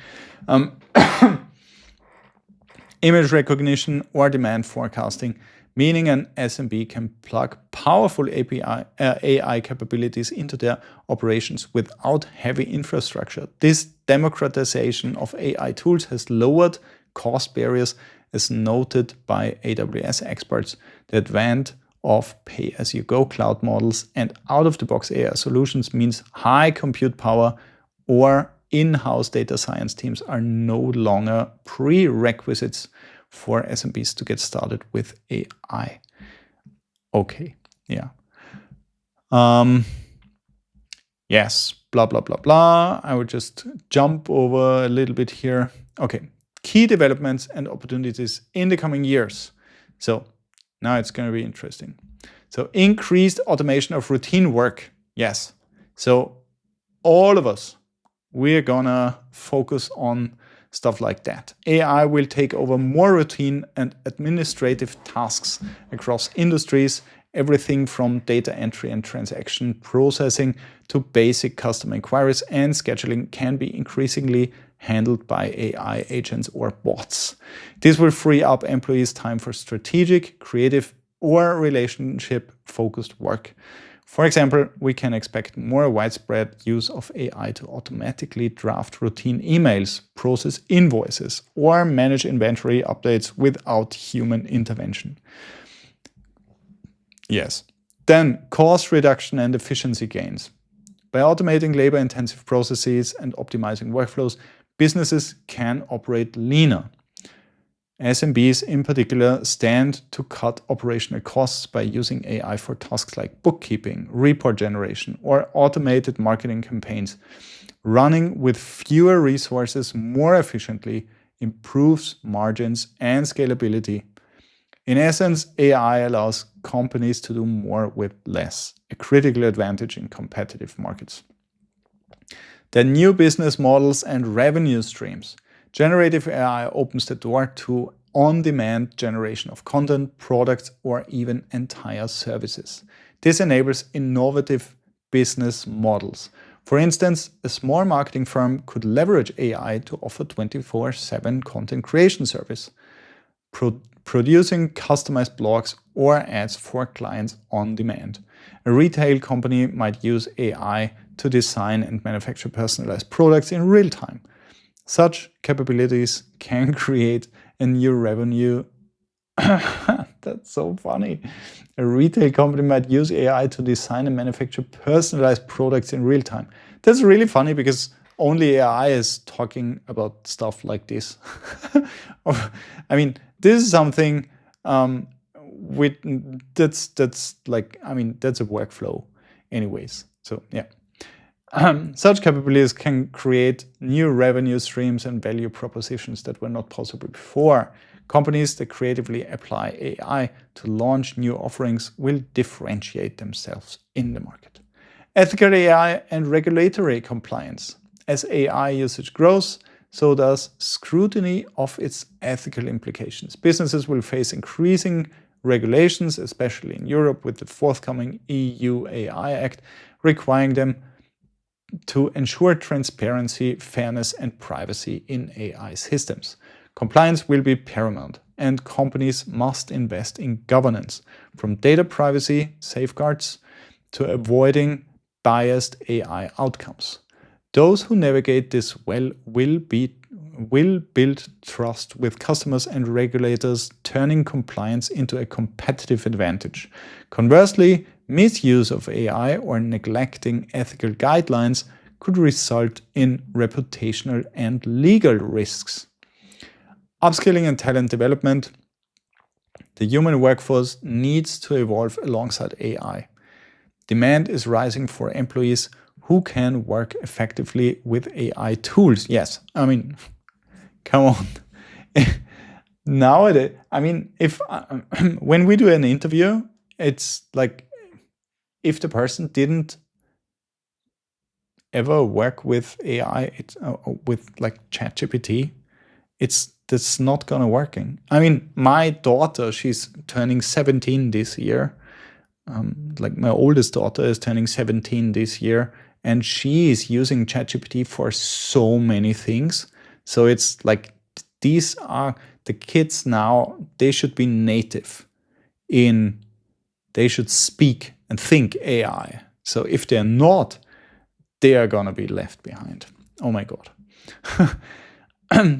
Image recognition or demand forecasting, meaning an SMB can plug powerful AI capabilities into their operations without heavy infrastructure. This democratization of AI tools has lowered cost barriers, as noted by AWS experts. The advent of pay-as-you-go cloud models and out-of-the-box AI solutions means high compute power or in-house data science teams are no longer prerequisites for SMBs to get started with AI. Okay, yeah. Yes, blah, blah, blah, blah. I would just jump over a little bit here. Okay, key developments and opportunities in the coming years. So now it's going to be interesting. So increased automation of routine work. Yes. So all of us, we're gonna focus on stuff like that. AI will take over more routine and administrative tasks across industries. Everything from data entry and transaction processing to basic customer inquiries and scheduling can be increasingly handled by AI agents or bots. This will free up employees' time for strategic, creative, or relationship-focused work. For example, we can expect more widespread use of AI to automatically draft routine emails, process invoices, or manage inventory updates without human intervention. Yes. Then, cost reduction and efficiency gains. By automating labor-intensive processes and optimizing workflows, businesses can operate leaner. SMBs in particular stand to cut operational costs by using AI for tasks like bookkeeping, report generation, or automated marketing campaigns. Running with fewer resources more efficiently improves margins and scalability. In essence, AI allows companies to do more with less, a critical advantage in competitive markets. The new business models and revenue streams. Generative AI opens the door to on-demand generation of content, products, or even entire services. This enables innovative business models. For instance, a small marketing firm could leverage AI to offer 24/7 content creation service, producing customized blogs or ads for clients on demand. A retail company might use AI to design and manufacture personalized products in real time. Such capabilities can create a new revenue. That's so funny. A retail company might use AI to design and manufacture personalized products in real time. That's really funny because only AI is talking about stuff like this. I mean, this is something that's like, I mean, that's a workflow anyways. So yeah. Such capabilities can create new revenue streams and value propositions that were not possible before. Companies that creatively apply AI to launch new offerings will differentiate themselves in the market. Ethical AI and regulatory compliance. As AI usage grows, so does scrutiny of its ethical implications. Businesses will face increasing regulations, especially in Europe, with the forthcoming EU AI Act, requiring them to ensure transparency, fairness, and privacy in AI systems. Compliance will be paramount, and companies must invest in governance, from data privacy safeguards to avoiding biased AI outcomes. Those who navigate this well will build trust with customers and regulators, turning compliance into a competitive advantage. Conversely, misuse of AI or neglecting ethical guidelines could result in reputational and legal risks. Upskilling and talent development. The human workforce needs to evolve alongside AI. Demand is rising for employees who can work effectively with AI tools. Yes, I mean, come on. Nowadays, I mean, if when we do an interview, it's like if the person didn't ever work with AI, with like ChatGPT, that's not gonna working. I mean, my daughter, she's turning 17 this year. Like my oldest daughter is turning 17 this year, and she is using ChatGPT for so many things. So it's like these are the kids now. They should be native in. They should speak and think AI. So if they're not, they are gonna be left behind. Oh my God.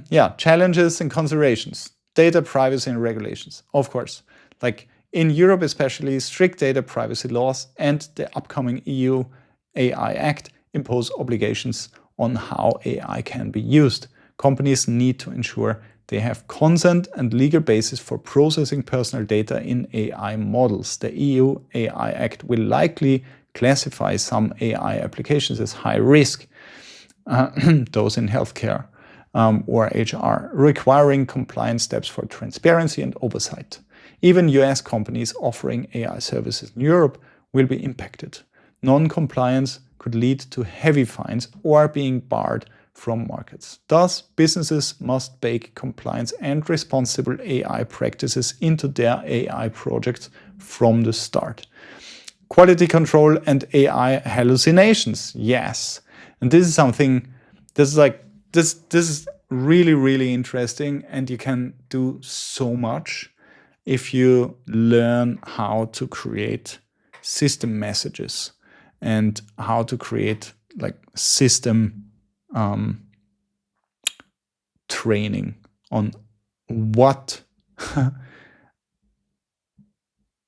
Yeah, challenges and considerations. Data privacy and regulations, of course. Like in Europe especially, strict data privacy laws and the upcoming EU AI Act impose obligations on how AI can be used. Companies need to ensure they have consent and legal basis for processing personal data in AI models. The EU AI Act will likely classify some AI applications as high risk, those in healthcare or HR, requiring compliance steps for transparency and oversight. Even US companies offering AI services in Europe will be impacted. Non-compliance could lead to heavy fines or being barred from markets. Thus, businesses must bake compliance and responsible AI practices into their AI projects from the start. Quality control and AI hallucinations. Yes. And this is something, this is really, really interesting, and you can do so much if you learn how to create system messages and how to create like system training on what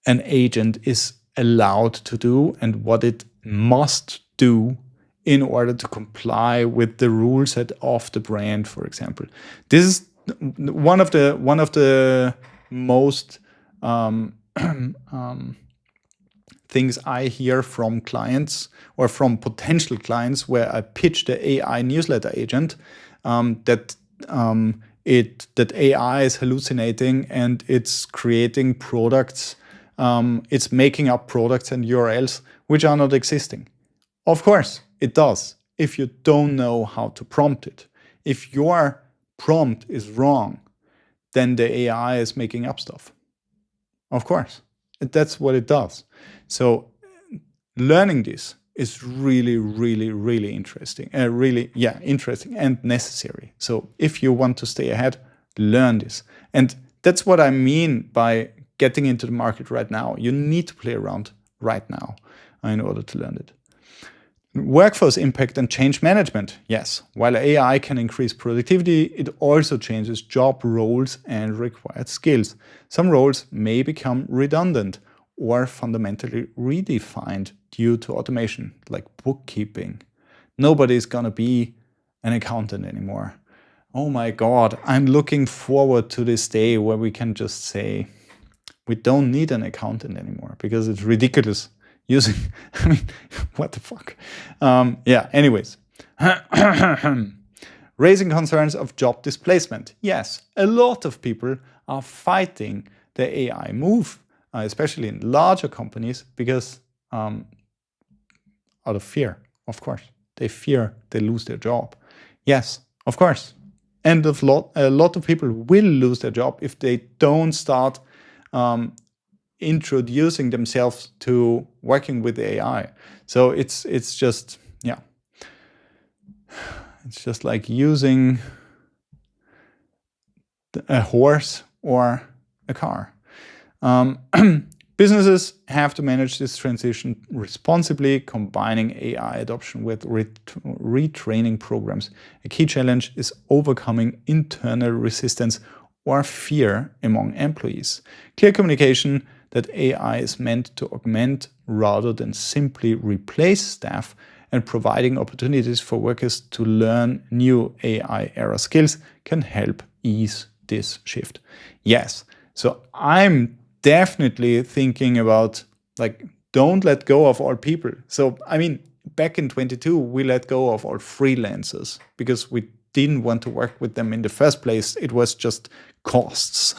an agent is allowed to do and what it must do in order to comply with the rule set of the brand, for example. This one of the most things I hear from clients or from potential clients where I pitch the AI newsletter agent, that AI is hallucinating and it's creating products, it's making up products and URLs which are not existing. Of course, it does, if you don't know how to prompt it. If your prompt is wrong, then the AI is making up stuff. Of course, that's what it does. So learning this is really, really, really interesting. Interesting and necessary. So if you want to stay ahead, learn this. And that's what I mean by getting into the market right now. You need to play around right now in order to learn it. Workforce impact and change management. Yes, while AI can increase productivity, it also changes job roles and required skills. Some roles may become redundant or fundamentally redefined due to automation, like bookkeeping. Nobody's gonna be an accountant anymore. Oh my God, I'm looking forward to this day where we can just say, we don't need an accountant anymore because it's ridiculous using, I mean, what the fuck? Anyways. Raising concerns of job displacement. Yes, a lot of people are fighting the AI move, especially in larger companies, because out of fear, of course. They fear they lose their job. Yes, of course. And a lot of people will lose their job if they don't start introducing themselves to working with AI. So it's just it's just like using a horse or a car. Businesses have to manage this transition responsibly, combining AI adoption with retraining programs. A key challenge is overcoming internal resistance or fear among employees. Clear communication that AI is meant to augment rather than simply replace staff, and providing opportunities for workers to learn new AI-era skills can help ease this shift. Yes, so I'm definitely thinking about, like, don't let go of all people. So, I mean, back in 22, we let go of all freelancers because we didn't want to work with them in the first place. It was just costs.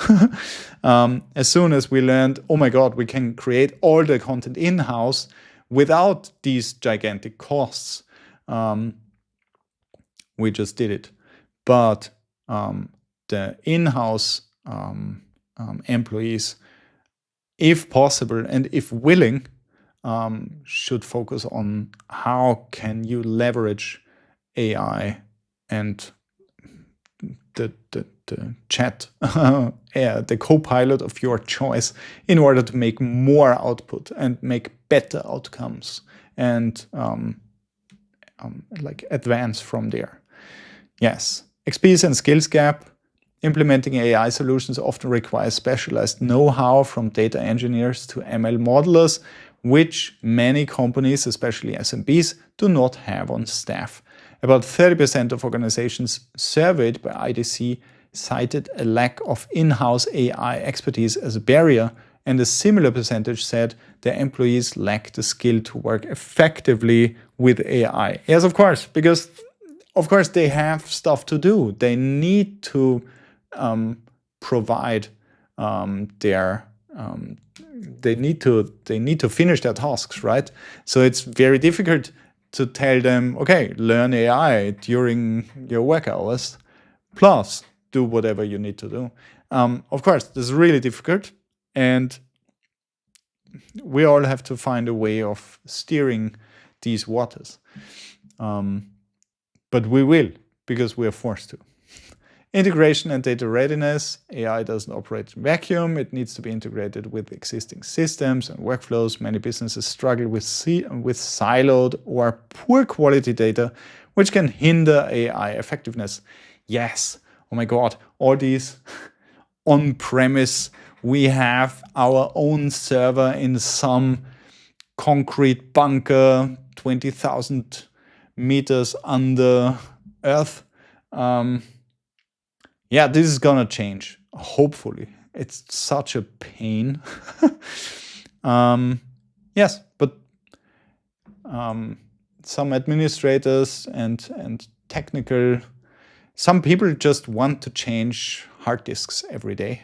As soon as we learned, oh my God, we can create all the content in-house without these gigantic costs, we just did it. But the in-house employees, if possible and if willing, should focus on how can you leverage AI and the chat, the co-pilot of your choice, in order to make more output and make better outcomes and like advance from there. Yes, expertise and skills gap. Implementing AI solutions often requires specialized know-how from data engineers to ML modelers, which many companies, especially SMBs, do not have on staff. About 30% of organizations surveyed by IDC cited a lack of in-house AI expertise as a barrier, and a similar percentage said their employees lack the skill to work effectively with AI. Yes, of course, because of course they have stuff to do. They need to provide they need to finish their tasks, right? So it's very difficult to tell them, okay, learn AI during your work hours, plus do whatever you need to do. Of course, this is really difficult, and we all have to find a way of steering these waters. But we will, because we are forced to. Integration and data readiness. AI doesn't operate in vacuum. It needs to be integrated with existing systems and workflows. Many businesses struggle with siloed or poor quality data, which can hinder AI effectiveness. Yes, oh my God, all these on-premise, we have our own server in some concrete bunker 20,000 meters under earth. yeah, this is gonna change. Hopefully, it's such a pain. Yes, but some administrators and technical, some people just want to change hard disks every day.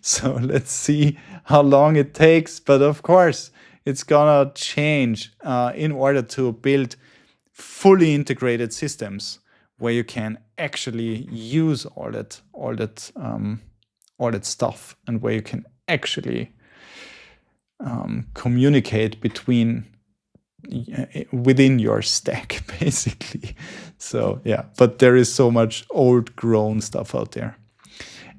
So let's see how long it takes. But of course, it's gonna change in order to build fully integrated systems where you can actually use all that stuff, and where you can actually communicate within your stack, basically. So yeah, but there is so much old grown stuff out there.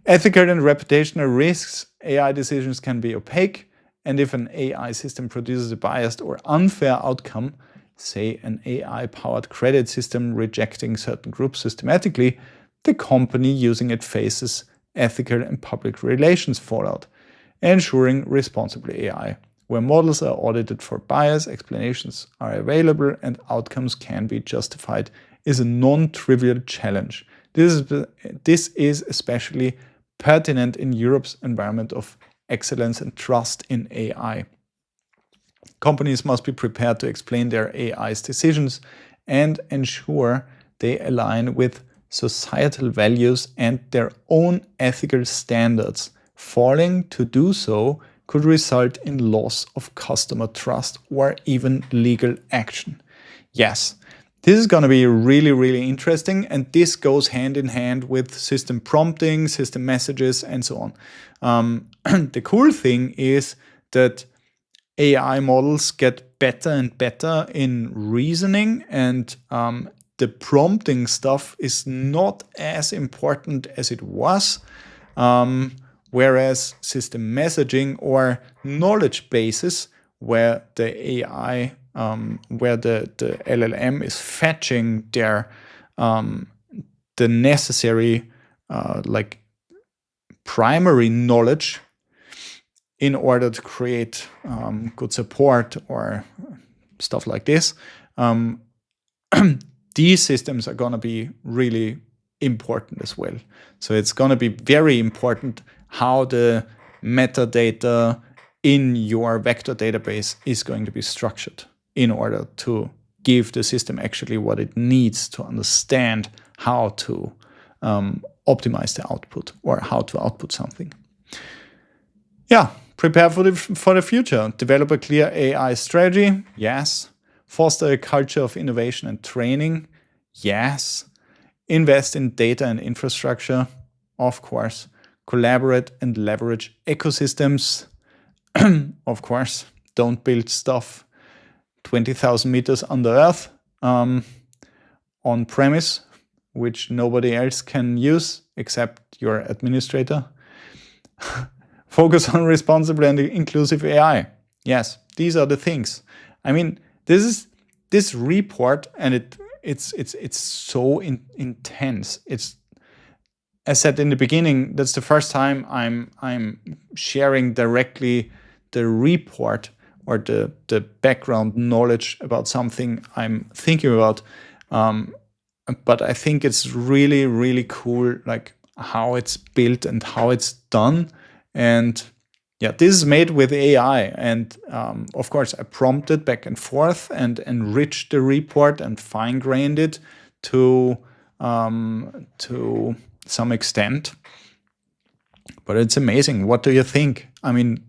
Ethical and reputational risks. AI decisions can be opaque, and if an AI system produces a biased or unfair outcome, say an AI-powered credit system rejecting certain groups systematically, the company using it faces ethical and public relations fallout. Ensuring responsible AI, where models are audited for bias, explanations are available, and outcomes can be justified, is a non-trivial challenge. This is especially pertinent in Europe's environment of excellence and trust in AI. Companies must be prepared to explain their AI's decisions and ensure they align with societal values and their own ethical standards. Failing to do so could result in loss of customer trust or even legal action. Yes, this is going to be really, really interesting, and this goes hand in hand with system prompting, system messages, and so on. The cool thing is that AI models get better and better in reasoning, and the prompting stuff is not as important as it was. Whereas system messaging or knowledge bases, where the AI, where the LLM is fetching the necessary like primary knowledge in order to create good support or stuff like this, these systems are going to be really important as well. So it's going to be very important how the metadata in your vector database is going to be structured in order to give the system actually what it needs to understand how to optimize the output or how to output something. Yeah, prepare for the future. Develop a clear AI strategy. Yes. Foster a culture of innovation and training. Yes. Invest in data and infrastructure. Of course. Collaborate and leverage ecosystems. Of course. Don't build stuff 20,000 meters under earth on premise, which nobody else can use except your administrator. Focus on responsible and inclusive AI. Yes, these are the things. I mean, this report, and it's so intense. It's, as said in the beginning, that's the first time I'm sharing directly the report or the background knowledge about something I'm thinking about. But I think it's really, really cool, like how it's built and how it's done. And yeah, this is made with AI. And of course, I prompted back and forth and enriched the report and fine-grained it to some extent. But it's amazing. What do you think? I mean,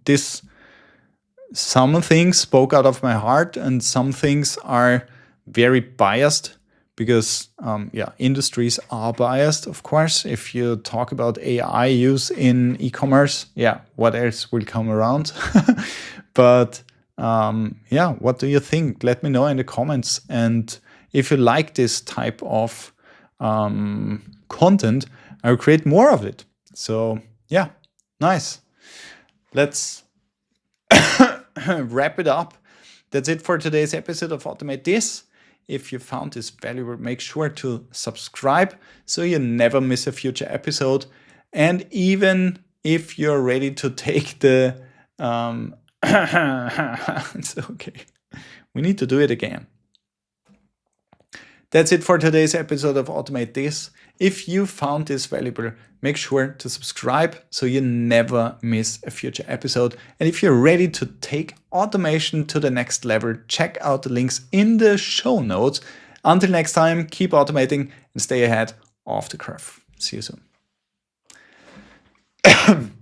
some things spoke out of my heart, and some things are very biased. Because, industries are biased, of course. If you talk about AI use in e-commerce, what else will come around? But, what do you think? Let me know in the comments. And if you like this type of content, I'll create more of it. So, nice. Let's wrap it up. That's it for today's episode of Automate This. If you found this valuable, make sure to subscribe so you never miss a future episode. And even if you're ready to take the... it's okay. We need to do it again. That's it for today's episode of Automate This. If you found this valuable, make sure to subscribe so you never miss a future episode. And if you're ready to take automation to the next level, check out the links in the show notes. Until next time, keep automating and stay ahead of the curve. See you soon.